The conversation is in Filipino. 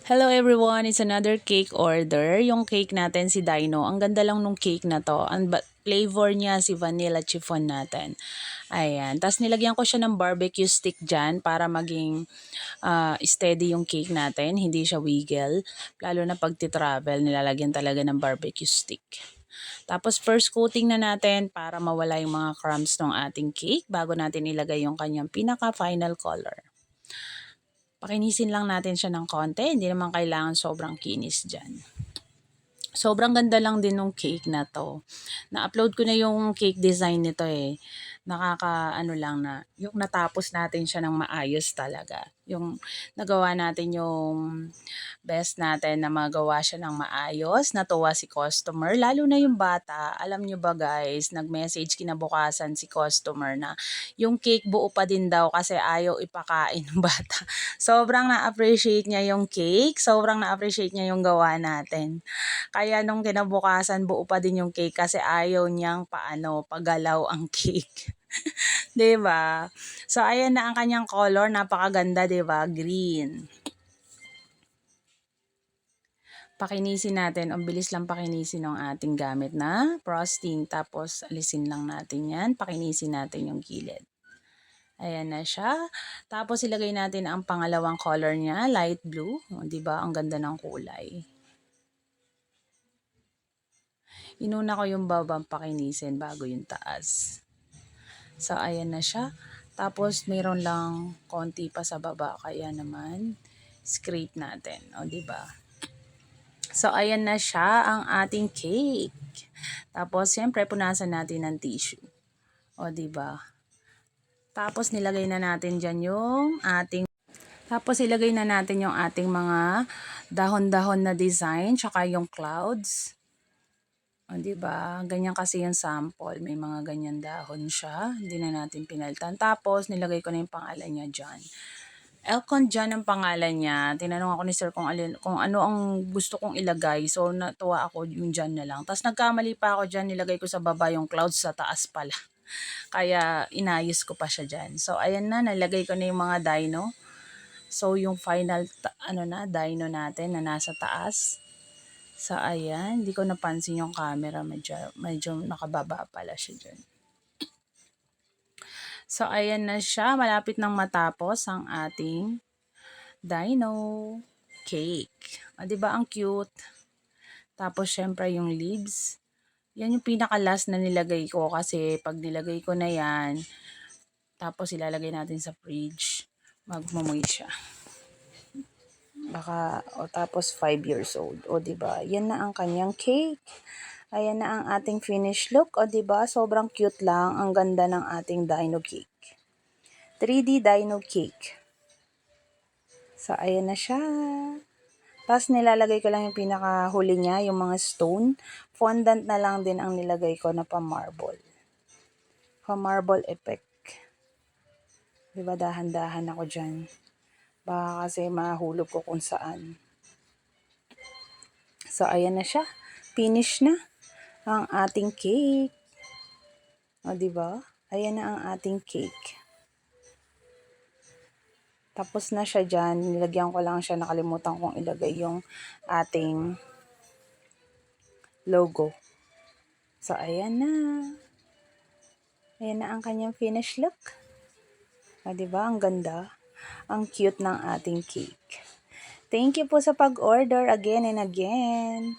Hello everyone, it's another cake order. Yung cake natin si Dino. Ang ganda lang nung cake na to. Ang flavor niya si vanilla chiffon natin. Ayan. Tapos nilagyan ko siya ng barbecue stick dyan para maging steady yung cake natin. Hindi siya wiggle. Lalo na pag travel nilalagyan talaga ng barbecue stick. Tapos first coating na natin para mawala yung mga crumbs ng ating cake bago natin ilagay yung kanyang pinaka final color. Pakinisin lang natin siya ng konti, hindi naman kailangan sobrang kinis dyan. Sobrang ganda lang din ng cake na to. Na-upload ko na yung cake design nito eh. Nakaka lang na, yung natapos natin siya ng maayos talaga. Yung nagawa natin yung best natin na magawa siya ng maayos. Natuwa si customer, lalo na yung bata. Alam nyo ba guys, nag-message kinabukasan si customer na yung cake buo pa din daw kasi ayaw ipakain ng bata. Sobrang na-appreciate niya yung cake, sobrang na-appreciate niya yung gawa natin. Kaya nung kinabukasan buo pa din yung cake kasi ayaw niyang pagalaw ang cake. 'Di ba? So ayan na ang kanyang color, napakaganda 'di ba? Green. Pakinisin natin, ang bilis lang pakinisin ng ating gamit na frosting. Tapos alisin lang natin 'yan, pakinisin natin yung gilid. Ayan na siya. Tapos ilagay natin ang pangalawang color niya, light blue. O, 'di ba? Ang ganda ng kulay. Inuna ko yung babang pakinisin bago yung taas. So, ayan na siya. Tapos, mayroon lang konti pa sa baba. Kaya naman, scrape natin. O, diba? So, ayan na siya ang ating cake. Tapos, siyempre, punasan natin ng tissue. O, diba? Tapos, nilagay na natin dyan yung ating tapos, ilagay na natin yung ating mga dahon-dahon na design, tsaka yung clouds. O, diba? Ganyan kasi yung sample. May mga ganyan dahon siya. Hindi na natin pinalitan. Tapos, nilagay ko na yung pangalan niya dyan. Elcon dyan ang pangalan niya. Tinanong ako ni sir kung ano ang gusto kong ilagay. So, natuwa ako yung dyan na lang. Tapos, nagkamali pa ako dyan. Nilagay ko sa baba yung clouds sa taas pala. Kaya, inayos ko pa siya dyan. So, ayan na. Nalagay ko na yung mga dino. So, yung final, dino natin na nasa taas. So, ayan. Hindi ko napansin yung camera. Medyo nakababa pala siya dyan. So, ayan na siya. Malapit nang matapos ang ating dino cake. O, diba ang cute? Tapos, syempre, yung leaves. Yan yung pinaka-last na nilagay ko kasi pag nilagay ko na yan, tapos ilalagay natin sa fridge, magmamoy siya. Tapos 5 years old. O, diba? Yan na ang kanyang cake. Ayan na ang ating finished look. O, diba? Sobrang cute lang. Ang ganda ng ating dino cake. 3D dino cake. So, ayan na siya. Tapos, nilalagay ko lang yung pinakahuli niya, yung mga stone. Fondant na lang din ang nilagay ko na pa-marble. Pa-marble effect. Diba, dahan-dahan ako dyan. Baka kasi mahulog ko kung saan. So, ayan na siya. Finish na ang ating cake. O, diba? Ayan na ang ating cake. Tapos na siya dyan. Nilagyan ko lang siya. Nakalimutan kong ilagay yung ating logo. So, ayan na. Ayan na ang kanyang finished look. O, diba? Ang ganda. Ang cute ng ating cake. Thank you po sa pag-order again and again.